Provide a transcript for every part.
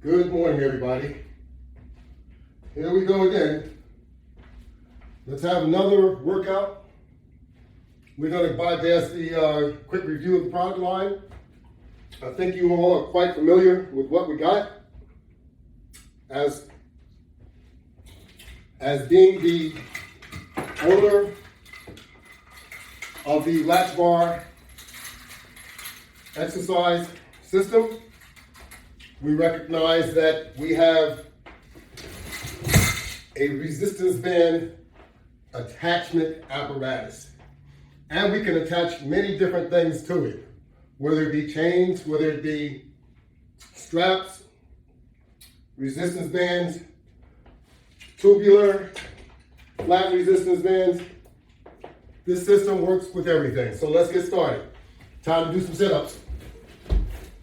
Good morning, everybody. Here we go again. Let's have another workout. We're going to bypass the quick review of the product line. I think you all are quite familiar with what we got. As being the owner of the Latch Bar exercise system, we recognize that we have a resistance band attachment apparatus. And we can attach many different things to it, whether it be chains, whether it be straps, resistance bands, tubular, flat resistance bands. This system works with everything. So let's get started. Time to do some sit-ups.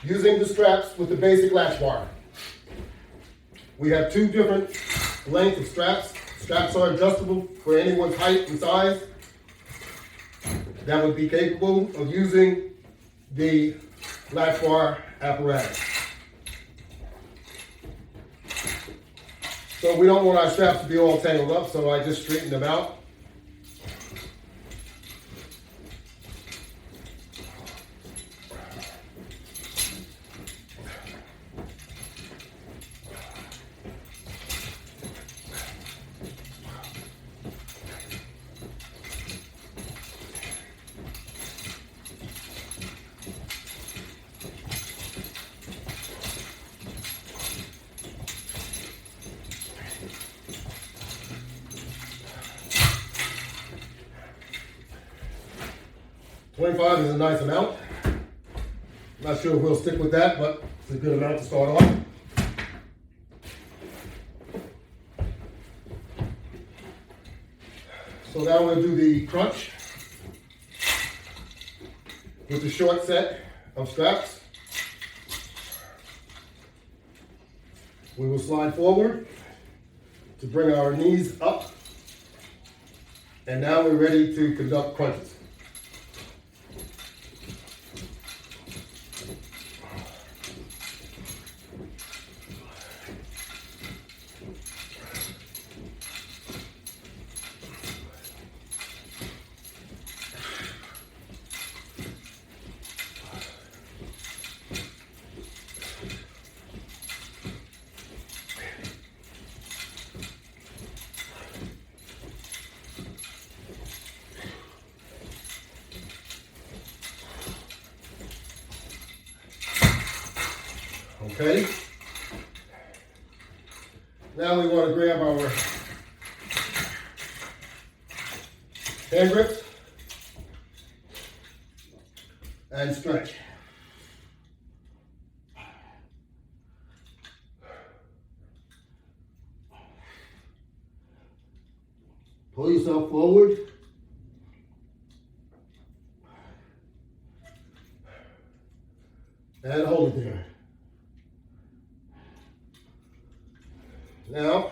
Using the straps with the basic latch bar. We have two different lengths of straps. Straps are adjustable for anyone's height and size that would be capable of using the latch bar apparatus. So we don't want our straps to be all tangled up, so I just straighten them out. $25 is a nice amount. Not sure if we'll stick with that, but it's a good amount to start off. So now we'll do the crunch with the short set of straps. We will slide forward to bring our knees up. And now we're ready to conduct crunches. Okay. Now we want to grab our hand grips and stretch. Pull yourself forward. And hold it there. Now,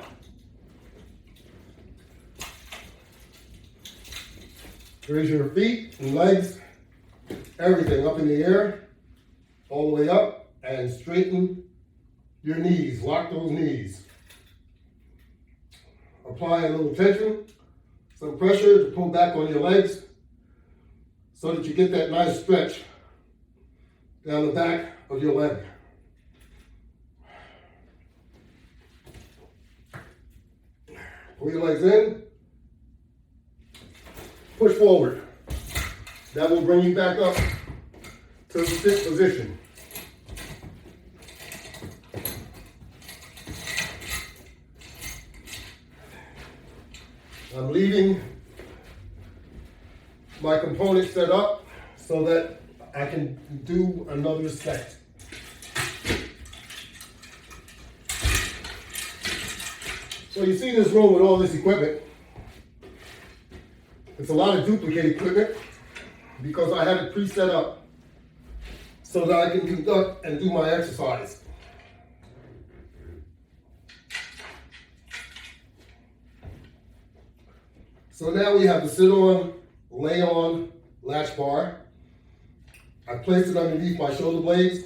raise your feet and legs, everything up in the air, all the way up, and straighten your knees. Lock those knees. Apply a little tension, some pressure to pull back on your legs so that you get that nice stretch down the back of your leg. Pull your legs in, push forward. That will bring you back up to the sit position. I'm leaving my components set up so that I can do another set. So you see this room with all this equipment. It's a lot of duplicate equipment because I have it pre-set up so that I can conduct and do my exercise. So now we have the sit-on, lay-on latch bar. I placed it underneath my shoulder blades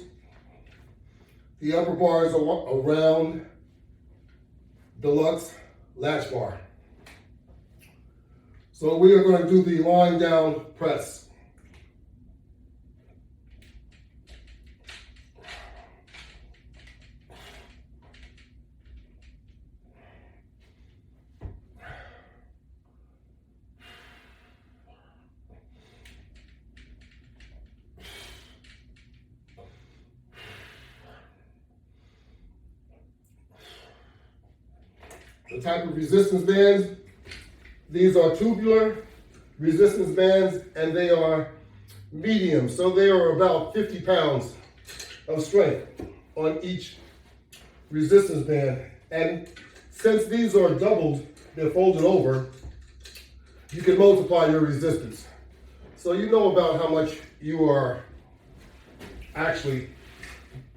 The upper bar is a round deluxe latch bar. So we are going to do the lying down press. The type of resistance bands, these are tubular resistance bands and they are medium. So they are about 50 pounds of strength on each resistance band. And since these are doubled, they're folded over, you can multiply your resistance. So you know about how much you are actually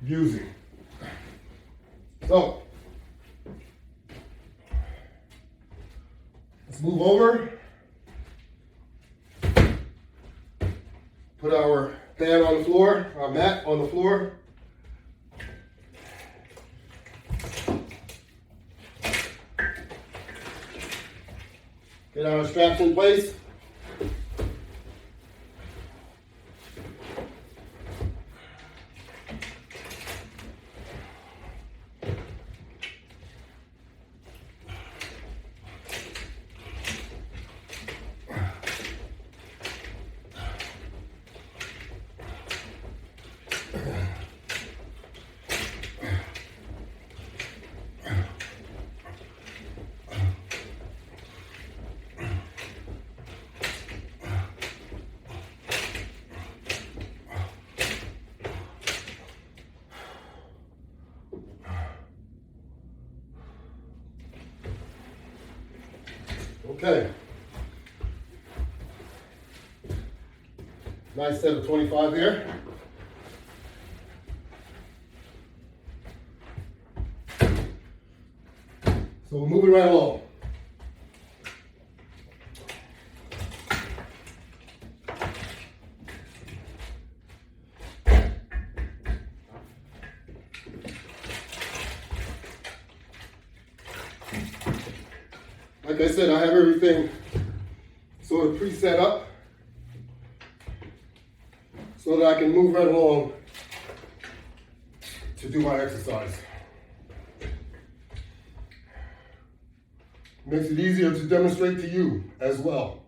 using. So, let's move over. Put our pad on the floor, our mat on the floor. Get our straps in place. Okay. Nice set of 25 there. So we're moving right along. Like I said, I have everything sort of pre-set up so that I can move right along to do my exercise. Makes it easier to demonstrate to you as well.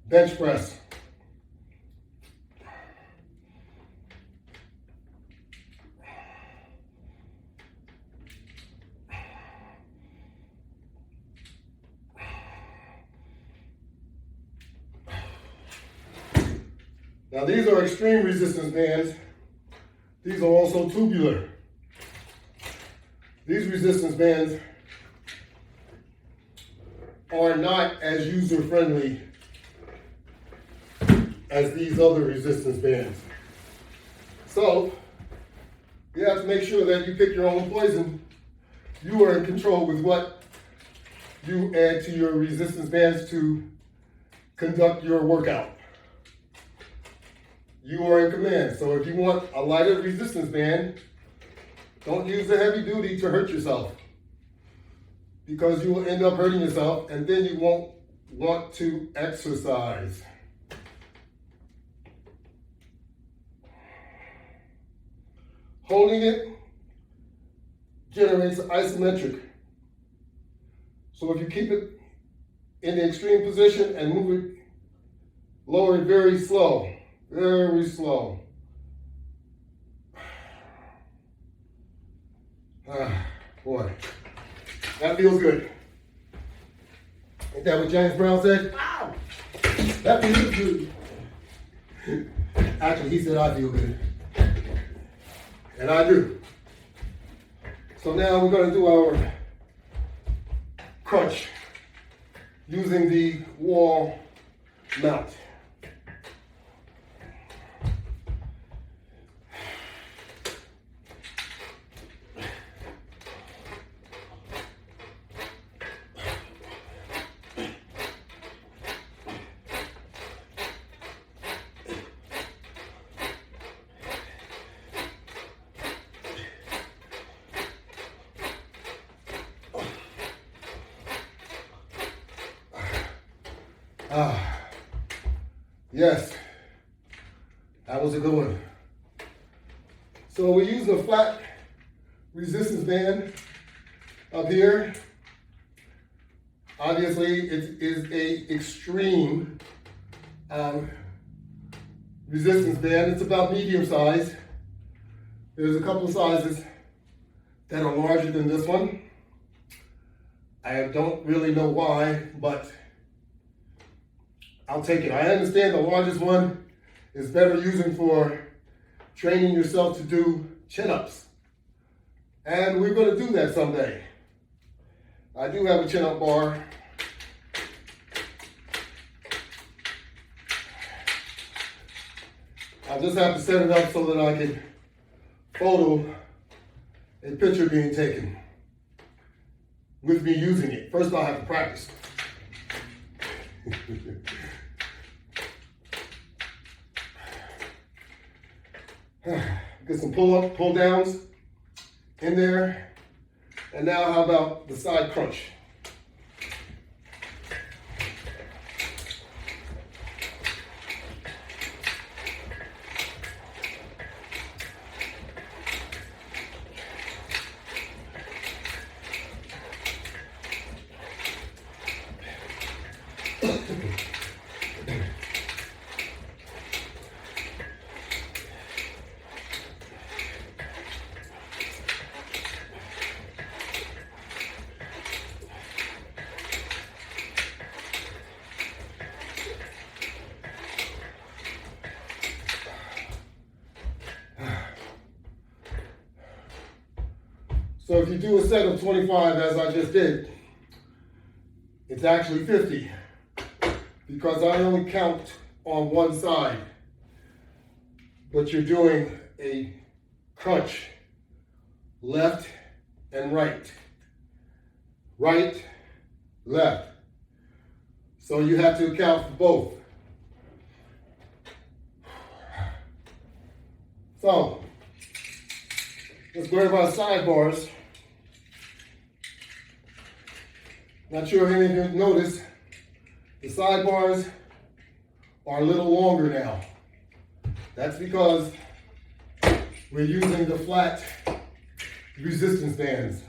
Bench press. Now these are extreme resistance bands. These are also tubular. These resistance bands are not as user-friendly as these other resistance bands. So you have to make sure that you pick your own poison. You are in control with what you add to your resistance bands to conduct your workout. You are in command. So if you want a lighter resistance band, don't use the heavy duty to hurt yourself, because you will end up hurting yourself and then you won't want to exercise. Holding it generates isometric. So if you keep it in the extreme position and move it, lower it very slow. Very slow. Boy, that feels good. Ain't that what James Brown said? Wow, that feels good. Actually, he said I feel good. And I do. So now we're going to do our crunch using the wall mount. Ah, yes, that was a good one. So we're using a flat resistance band up here. Obviously, it is a extreme resistance band. It's about medium size. There's a couple of sizes that are larger than this one. I don't really know why, but I'll take it. I understand the largest one is better using for training yourself to do chin-ups. And we're going to do that someday. I do have a chin-up bar. I'll just have to set it up so that I can photo a picture being taken with me using it. First, I'll have to practice. Get some pull downs in there. And now how about the side crunch? So if you do a set of 25, as I just did, it's actually 50, because I only count on one side, but you're doing a crunch, left and right, right, left. So you have to account for both. So let's go over our sidebars. Not sure if any of you noticed, the sidebars are a little longer now. That's because we're using the flat resistance bands.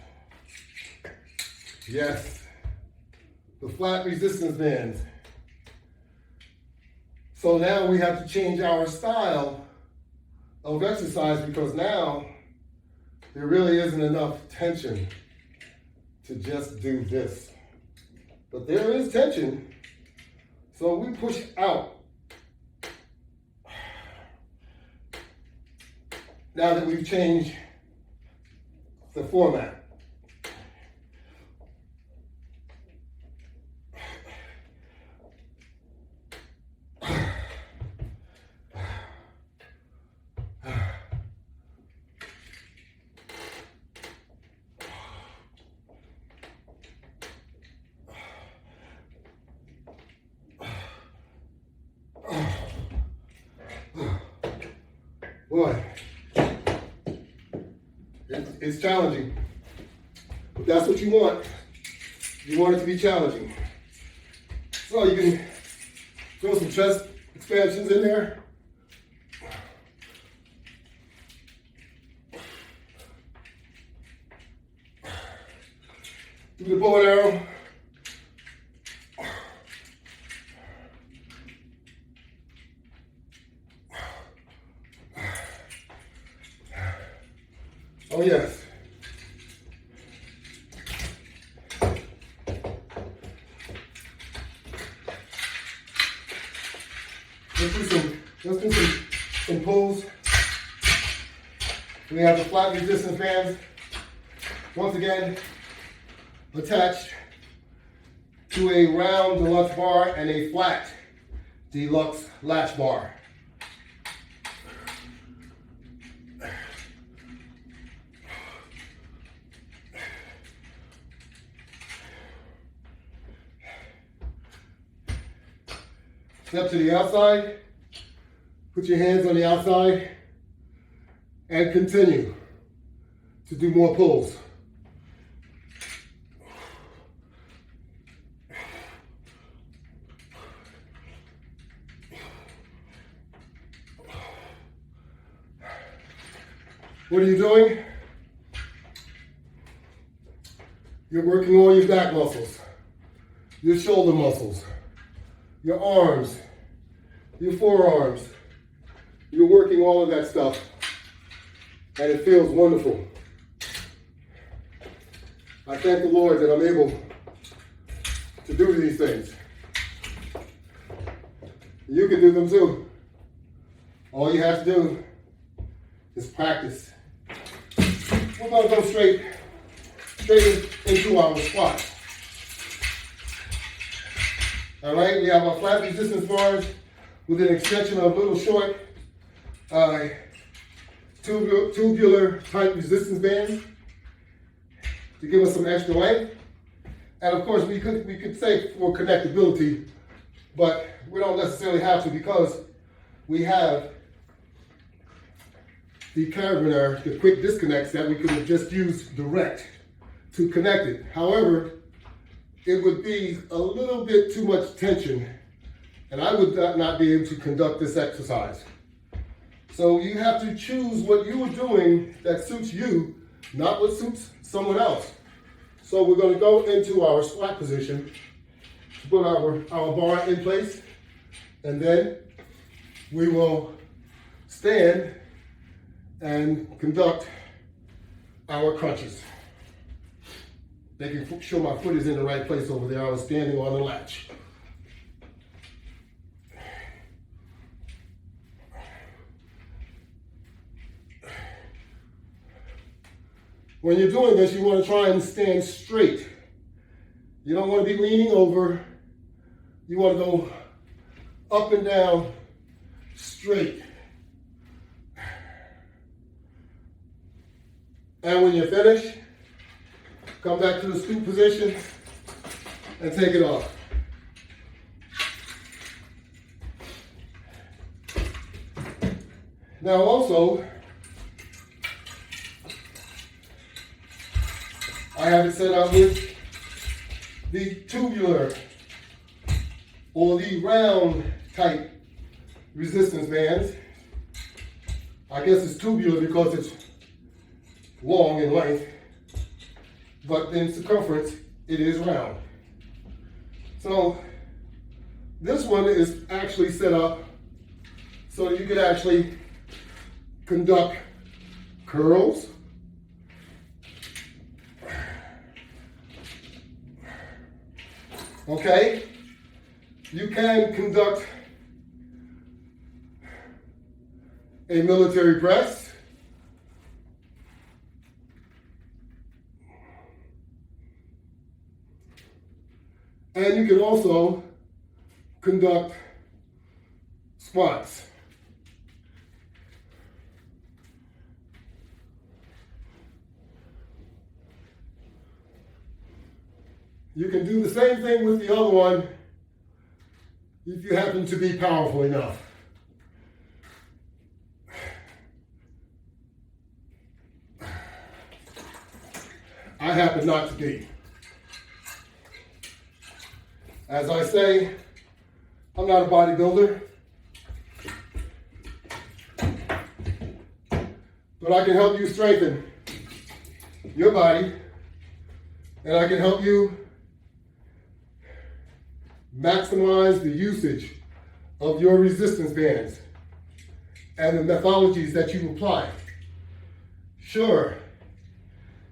Yes, the flat resistance bands. So now we have to change our style of exercise, because now there really isn't enough tension to just do this. But there is tension, so we push out. Now that we've changed the format. Boy, it's challenging, but that's what you want. You want it to be challenging. So you can throw some chest expansions in there. Do the bow and arrow. Oh yes. Let's do some pulls. We have the flat resistance bands, once again, attached to a round deluxe bar and a flat deluxe latch bar. Step to the outside, put your hands on the outside, and continue to do more pulls. What are you doing? You're working all your back muscles, your shoulder muscles, your arms, your forearms. You're working all of that stuff, and it feels wonderful. I thank the Lord that I'm able to do these things. You can do them too. All you have to do is practice. We're going to go straight into our squat. All right, we have our flat resistance bars with an extension of little short tubular type resistance bands to give us some extra length. And of course, we could say for connectability, but we don't necessarily have to because we have the carabiner, the quick disconnects that we could have just used direct to connect it. However, it would be a little bit too much tension and I would not be able to conduct this exercise. So you have to choose what you are doing that suits you, not what suits someone else. So we're going to go into our squat position to put our bar in place, and then we will stand and conduct our crunches. Making sure my foot is in the right place over there. I was standing on the latch. When you're doing this, you want to try and stand straight. You don't want to be leaning over. You want to go up and down straight. And when you're finished, come back to the scoop position and take it off. Now also, I have it set up with the tubular or the round type resistance bands. I guess it's tubular because it's long in length, but in circumference, it is round. So this one is actually set up so that you can actually conduct curls, okay? You can conduct a military press. And you can also conduct squats. You can do the same thing with the other one if you happen to be powerful enough. I happen not to be. As I say, I'm not a bodybuilder, but I can help you strengthen your body, and I can help you maximize the usage of your resistance bands and the methodologies that you apply. Sure,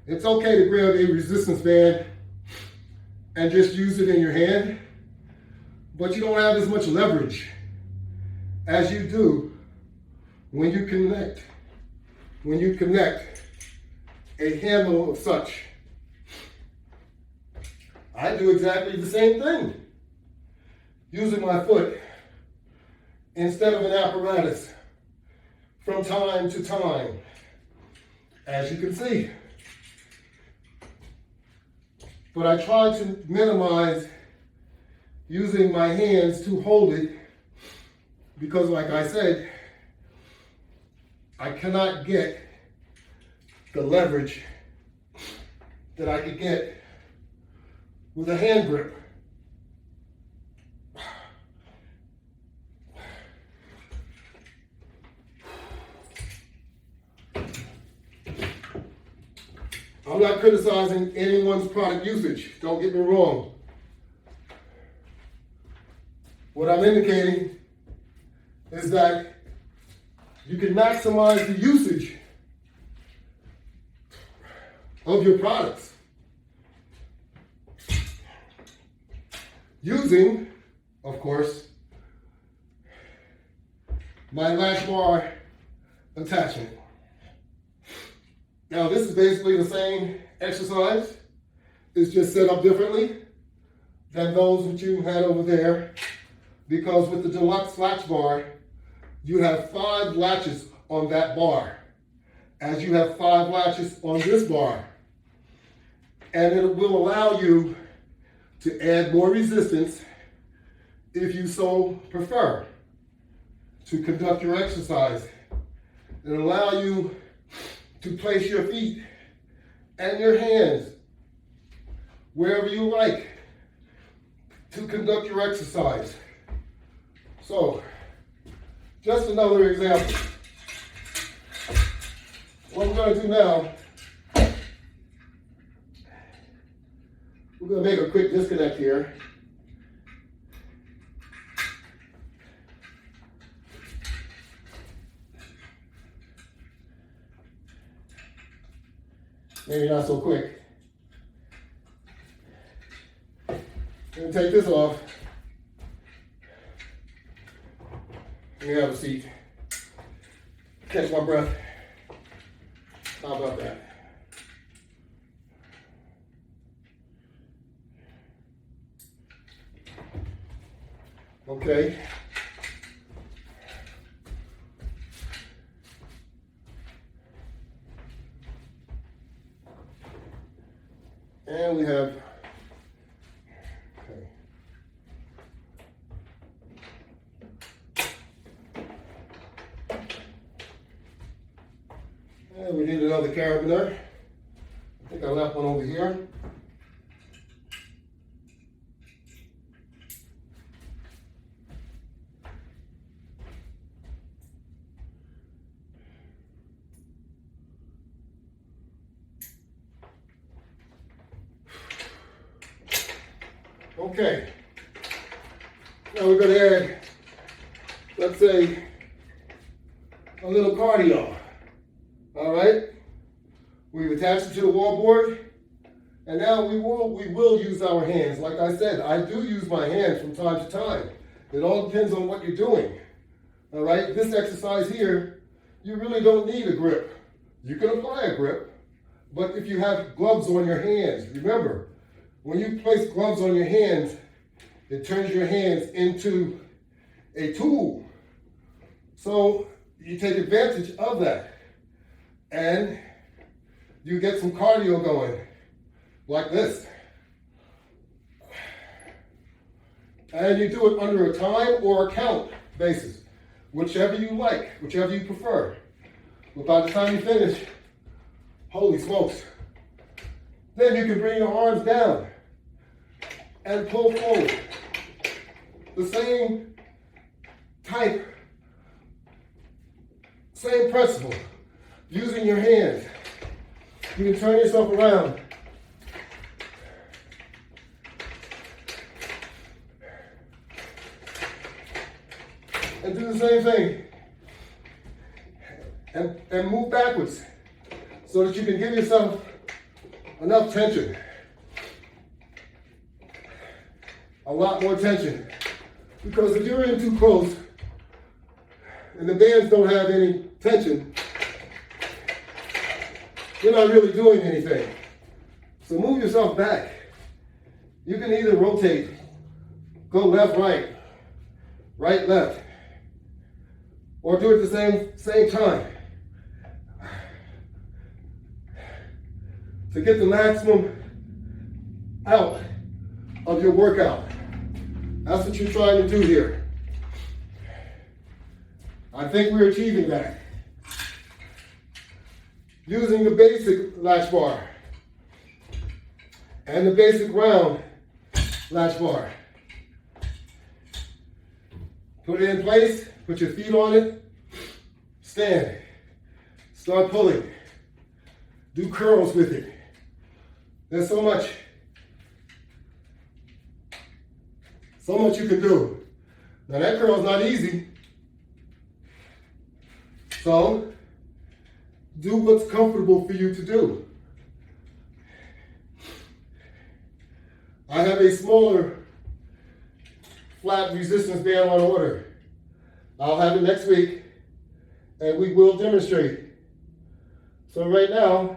it's okay to grab a resistance band and just use it in your hand, but you don't have as much leverage as you do when you connect a handle of such. I do exactly the same thing, using my foot instead of an apparatus from time to time, as you can see. But I try to minimize using my hands to hold it because, like I said, I cannot get the leverage that I could get with a hand grip. I'm not criticizing anyone's product usage, don't get me wrong. What I'm indicating is that you can maximize the usage of your products using, of course, my latch bar attachment. Now this is basically the same exercise. It's just set up differently than those that you had over there, because with the deluxe latch bar, you have 5 latches on that bar, as you have 5 latches on this bar. And it will allow you to add more resistance if you so prefer to conduct your exercise. It'll allow you to place your feet and your hands wherever you like to conduct your exercise. So, just another example. What we're going to do now, we're going to make a quick disconnect here. Maybe not so quick. Let me take this off. Let me have a seat. Catch my breath. How about that? Okay. And we have, okay. And we need another carabiner. I think I left one over here. Okay, now we're going to add, let's say, a little cardio. All right, we've attached it to the wall board, and now we will use our hands. Like I said, I do use my hands from time to time. It all depends on what you're doing. All right, this exercise here, you really don't need a grip. You can apply a grip, but if you have gloves on your hands, remember, when you place gloves on your hands, it turns your hands into a tool. So you take advantage of that and you get some cardio going like this. And you do it under a time or a count basis, whichever you like, whichever you prefer. But by the time you finish, holy smokes. Then you can bring your arms down and pull forward. The same type, same principle. Using your hands. You can turn yourself around. And do the same thing. And move backwards so that you can give yourself enough tension. A lot more tension. Because if you're in too close and the bands don't have any tension, you're not really doing anything. So move yourself back. You can either rotate, go left, right, right, left, or do it at the same time. To get the maximum out of your workout. That's what you're trying to do here. I think we're achieving that. Using the basic latch bar and the basic round latch bar. Put it in place, put your feet on it, stand, start pulling, do curls with it. There's so much you can do. Now that curl's not easy. So do what's comfortable for you to do. I have a smaller flat resistance band on order. I'll have it next week and we will demonstrate. So right now,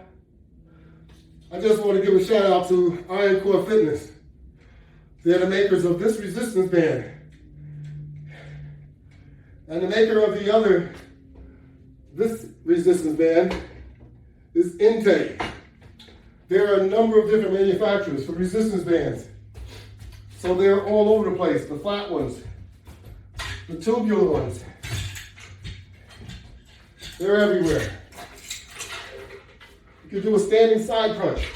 I just want to give a shout out to Iron Core Fitness. They're the makers of this resistance band. And the maker of this resistance band is Intake. There are a number of different manufacturers for resistance bands. So they're all over the place, the flat ones, the tubular ones. They're everywhere. You can do a standing side crunch.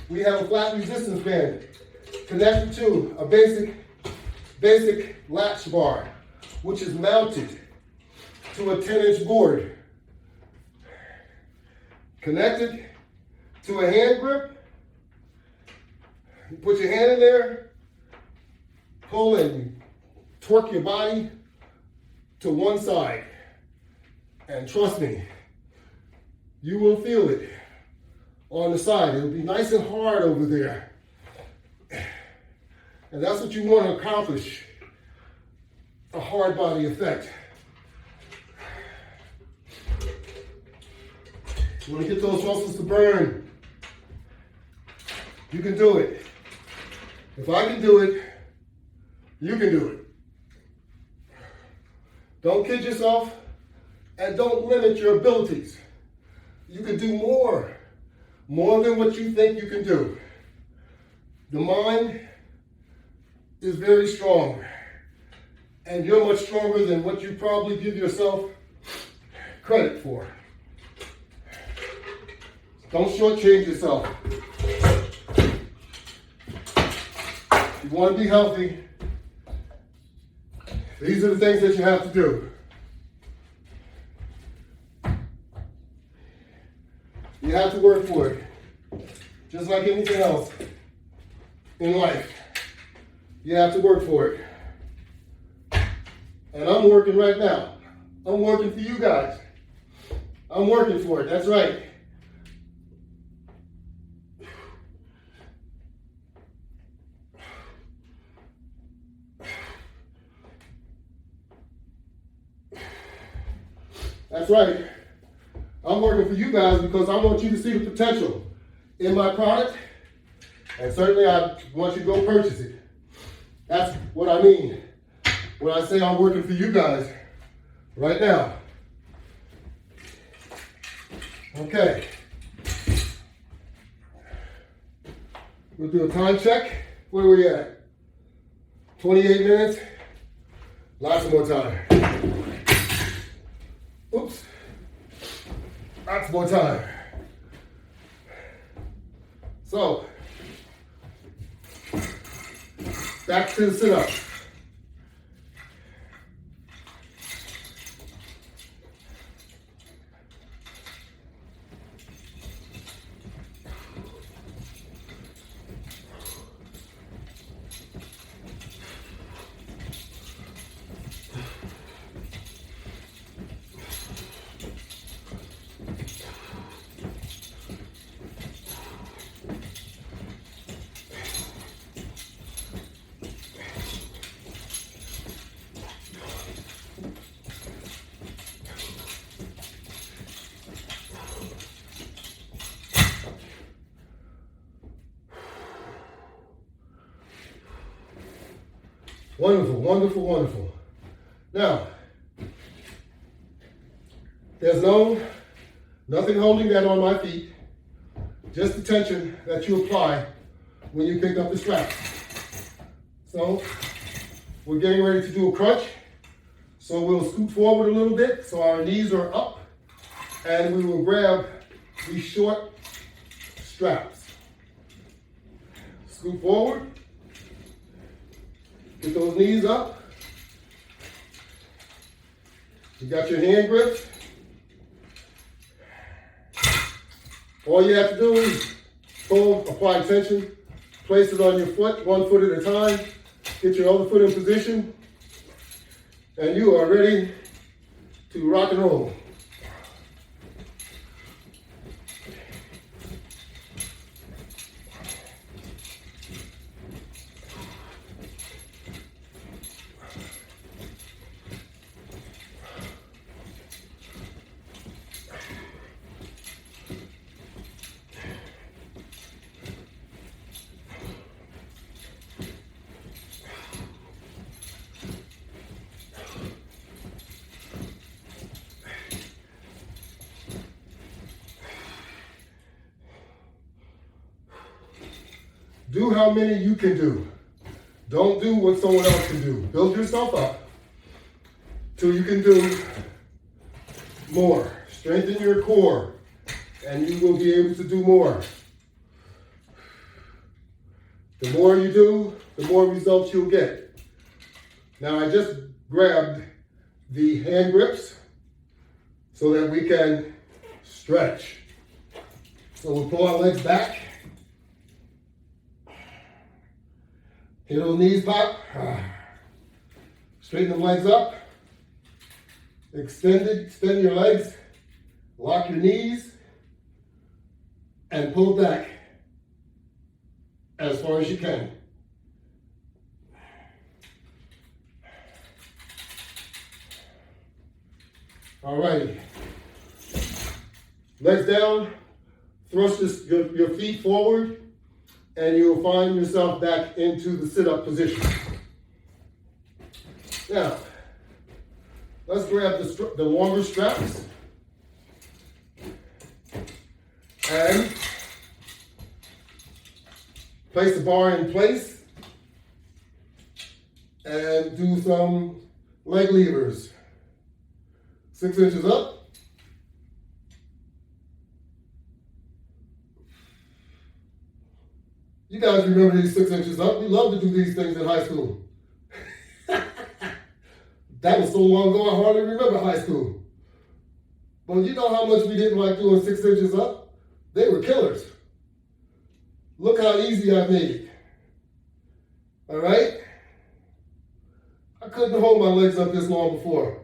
We have a flat resistance band connected to a basic latch bar, which is mounted to a 10-inch board. Connected to a hand grip. You put your hand in there, pull and torque your body to one side. And trust me, you will feel it on the side. It'll be nice and hard over there. And that's what you want to accomplish, a hard body effect. You want to get those muscles to burn. You can do it. If I can do it, you can do it. Don't kid yourself and don't limit your abilities. You can do more than what you think you can do. The mind is very strong, and you're much stronger than what you probably give yourself credit for. Don't shortchange yourself. If you want to be healthy, these are the things that you have to do. You have to work for it. Just like anything else in life. You have to work for it. And I'm working right now. I'm working for you guys. I'm working for it, that's right. That's right. I'm working for you guys because I want you to see the potential in my product, and certainly I want you to go purchase it. That's what I mean when I say I'm working for you guys right now. Okay. We'll do a time check. Where are we at? 28 minutes. Lots more time. Oops. Lots more time. So, back to the sit-up. Wonderful, wonderful, wonderful. Now, there's nothing holding that on my feet, just the tension that you apply when you pick up the strap. So, we're getting ready to do a crunch. So we'll scoot forward a little bit so our knees are up, and we will grab these short straps. Scoot forward. Get those knees up. You got your hand grips. All you have to do is Pull, apply tension, place it on your foot, 1 foot at a time. Get your other foot in position, and you are ready to rock and roll. Do how many you can do. Don't do what someone else can do. Build yourself up till you can do more. Strengthen your core, and you will be able to do more. The more you do, the more results you'll get. Now, I just grabbed the hand grips so that we can stretch. So we'll pull our legs back. Hit those knees pop. Straighten the legs up. Extend your legs. Lock your knees. And pull back as far as you can. All righty. Legs down. Thrust your feet forward. And you'll find yourself back into the sit-up position. Now, let's grab the longer straps and place the bar in place and do some leg levers. 6 inches up. You guys remember these 6 inches up? We love to do these things in high school. That was so long ago, I hardly remember high school. But you know how much we didn't like doing 6 inches up? They were killers. Look how easy I made it. All right? I couldn't hold my legs up this long before.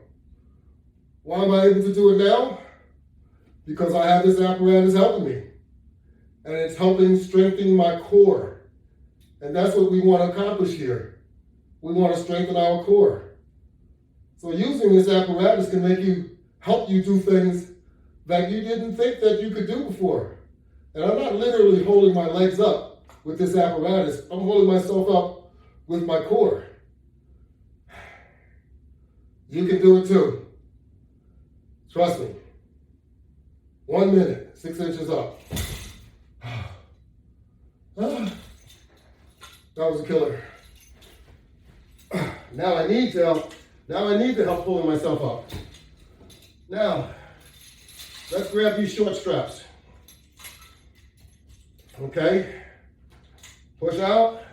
Why am I able to do it now? Because I have this apparatus helping me. And it's helping strengthen my core. And that's what we want to accomplish here. We want to strengthen our core. So using this apparatus can help you do things that you didn't think that you could do before. And I'm not literally holding my legs up with this apparatus. I'm holding myself up with my core. You can do it too. Trust me. 1 minute, 6 inches up. That was a killer. Now I need to help pulling myself up. Now, let's grab these short straps. Okay? Push out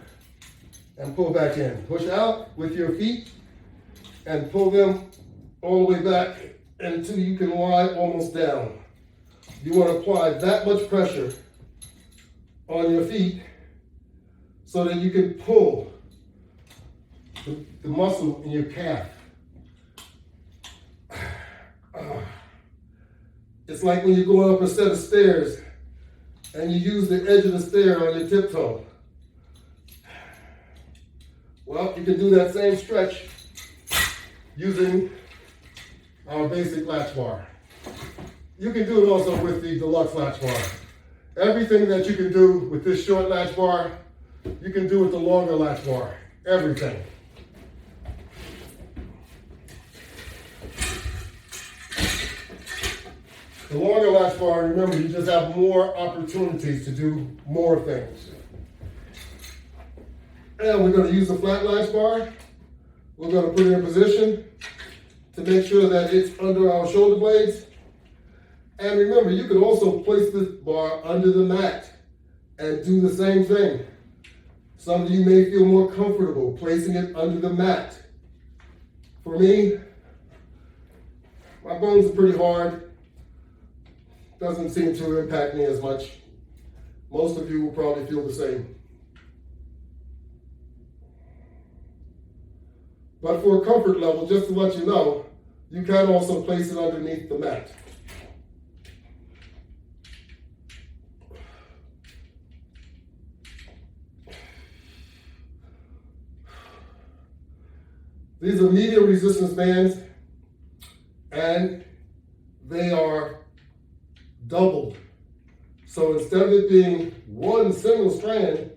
and pull back in. Push out with your feet and pull them all the way back until you can lie almost down. You want to apply that much pressure on your feet so that you can pull the muscle in your calf. It's like when you're going up a set of stairs and you use the edge of the stair on your tiptoe. Well, you can do that same stretch using our basic latch bar. You can do it also with the deluxe latch bar. Everything that you can do with this short latch bar, you can do with the longer latch bar. Everything. The longer latch bar, remember, you just have more opportunities to do more things. And we're going to use the flat latch bar. We're going to put it in position to make sure that it's under our shoulder blades. And remember, you can also place this bar under the mat and do the same thing. Some of you may feel more comfortable placing it under the mat. For me, my bones are pretty hard. Doesn't seem to impact me as much. Most of you will probably feel the same. But for a comfort level, just to let you know, you can also place it underneath the mat. These are medium resistance bands, and they are doubled. So instead of it being one single strand,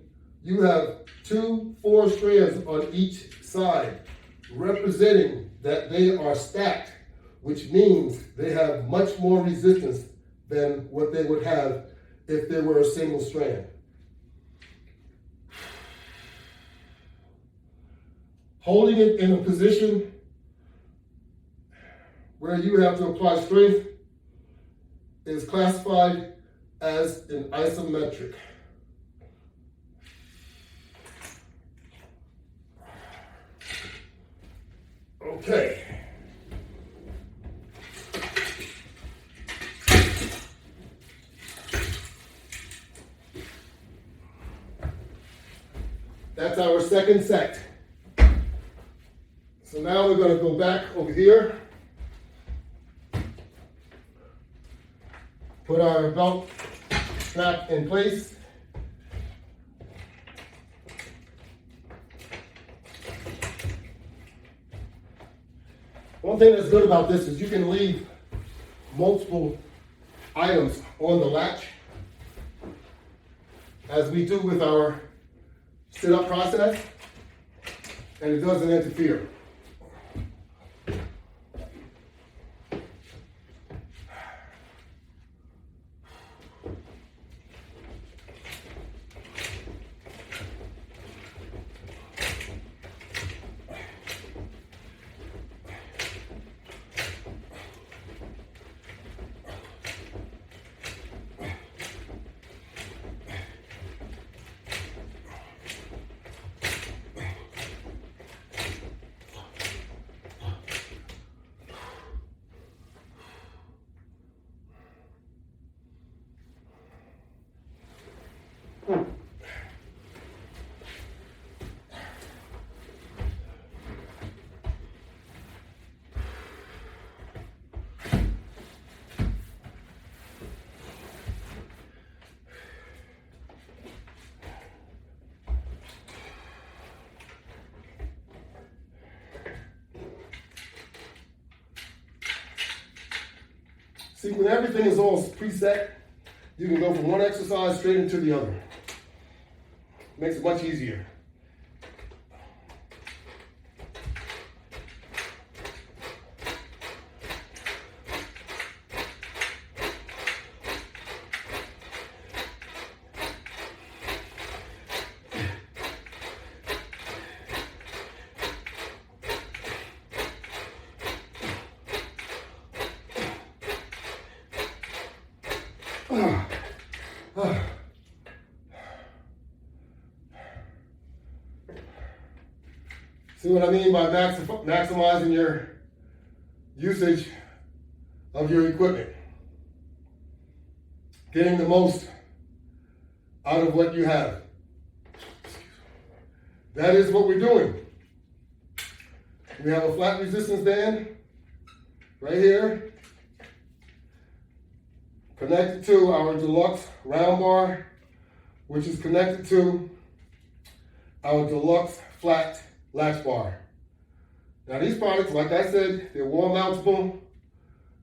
you have 2 4 strands on each side, representing that they are stacked, which means they have much more resistance than what they would have if they were a single strand. Holding it in a position where you have to apply strength is classified as an isometric. Okay. That's our second set. So now we're going to go back over here, put our belt strap in place. One thing that's good about this is you can leave multiple items on the latch, as we do with our sit-up process, and it doesn't interfere. See, when everything is all preset, you can go from one exercise straight into the other. Makes it much easier. See what I mean by maximizing your usage of your equipment? Getting the most out of what you have. That is what we're doing. We have a flat resistance band right here, connected to our deluxe round bar, which is connected to our deluxe flat latch bar. Now these products, like I said, they're wall mountable.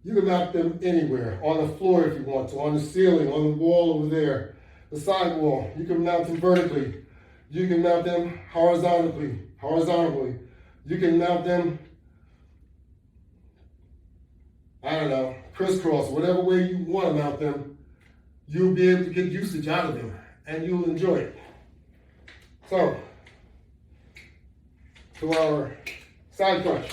You can mount them anywhere, on the floor if you want to, on the ceiling, on the wall over there, the side wall. You can mount them vertically. You can mount them horizontally. You can mount them, I don't know, crisscross, whatever way you want to mount them. You'll be able to get usage out of them, and you'll enjoy it. So, to our side crunch.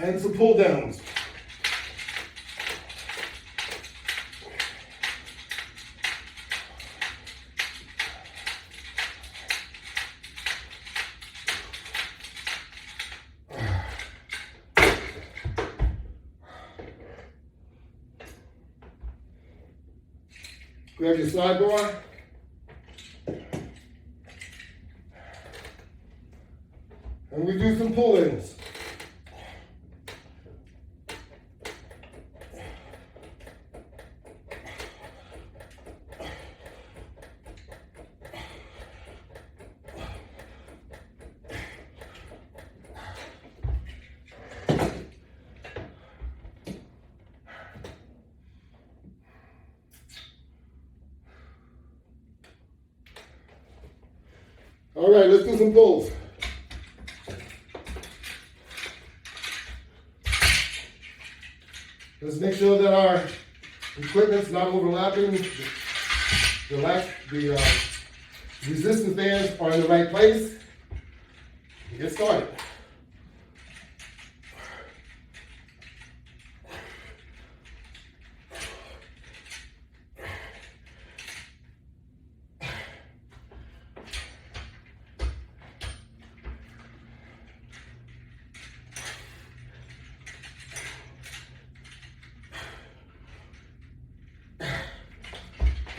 and some pull downs. Grab your sidebar. And we do some pull-ins. All right, let's do some pulls. Let's make sure that our equipment's not overlapping. The resistance bands are in the right place. Get started.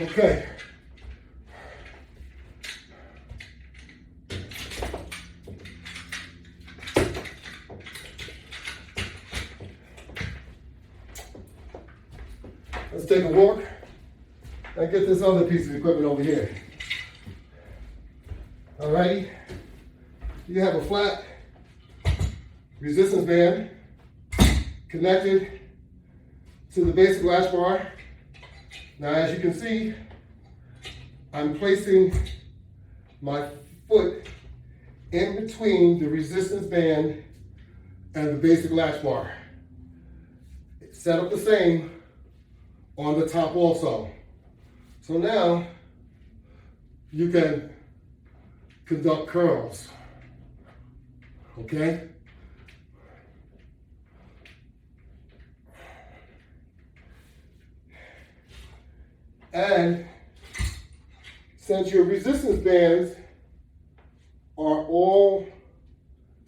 Okay. Let's take a walk and get this other piece of equipment over here. All righty. You have a flat resistance band connected to the basic latch bar. Now, as you can see, I'm placing my foot in between the resistance band and the basic latch bar. It's set up the same on the top also. So now you can conduct curls, okay? And since your resistance bands are all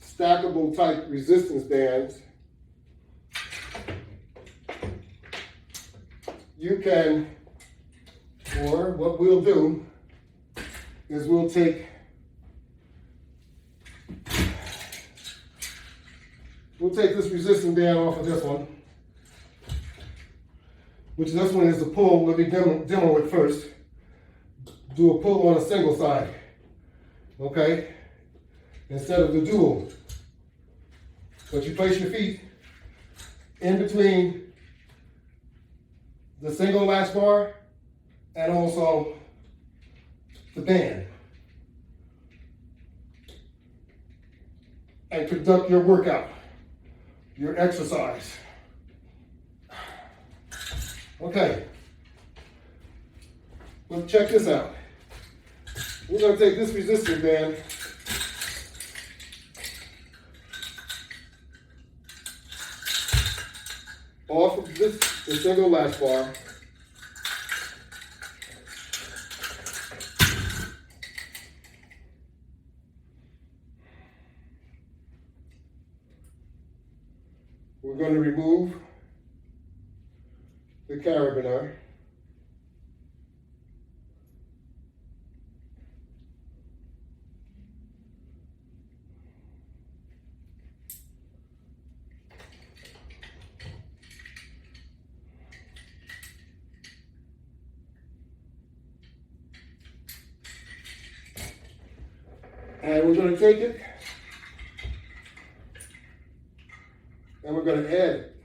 stackable type resistance bands, you can, or what we'll do is we'll take this resistance band off of this one, which this one is a pull. Let me demo it first. Do a pull on a single side, okay? Instead of the dual. But you place your feet in between the single latch bar and also the band. And conduct your workout, your exercise. Okay, well, check this out. We're going to take this resistance band off of the single latch bar. We're going to remove the carabiner. And we're going to take it and we're going to add it.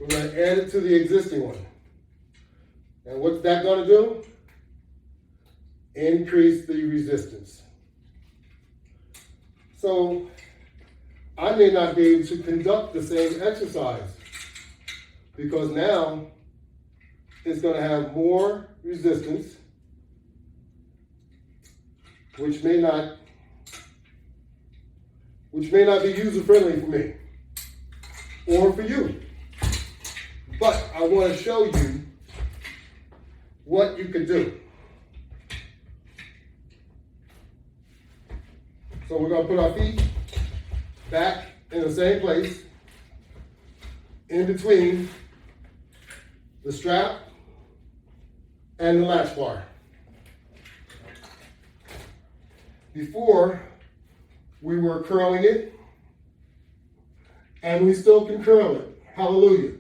We're going to add it to the existing one. And what's that going to do? increase the resistance. So I may not be able to conduct the same exercise because now it's going to have more resistance, which may not be user-friendly for me or for you. But I want to show you what you can do. So we're going to put our feet back in the same place, in between the strap and the latch bar. Before, we were curling it, and we still can curl it. Hallelujah.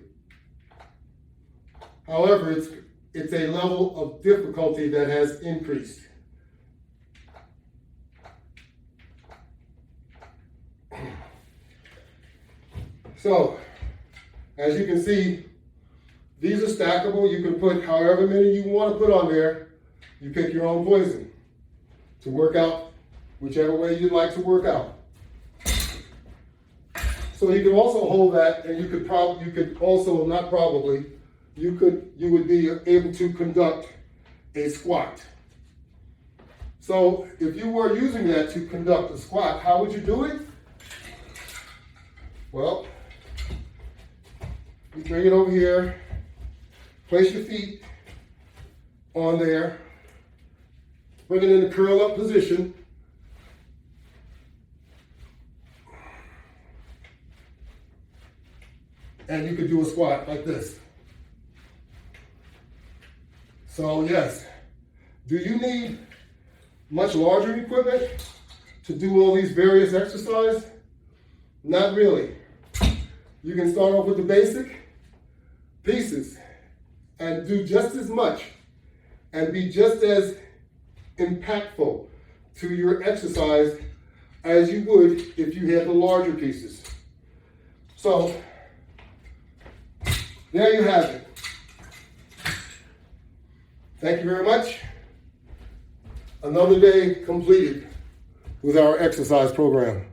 However, it's a level of difficulty that has increased. So, as you can see, these are stackable. You can put however many you want to put on there. You pick your own poison to work out whichever way you'd like to work out. So you can also hold that, and you would be able to conduct a squat. So if you were using that to conduct a squat, how would you do it? Well, you bring it over here, place your feet on there, bring it in the curl up position. And you could do a squat like this. So yes, do you need much larger equipment to do all these various exercises? Not really. You can start off with the basic pieces and do just as much and be just as impactful to your exercise as you would if you had the larger pieces. So there you have it. Thank you very much. Another day completed with our exercise program.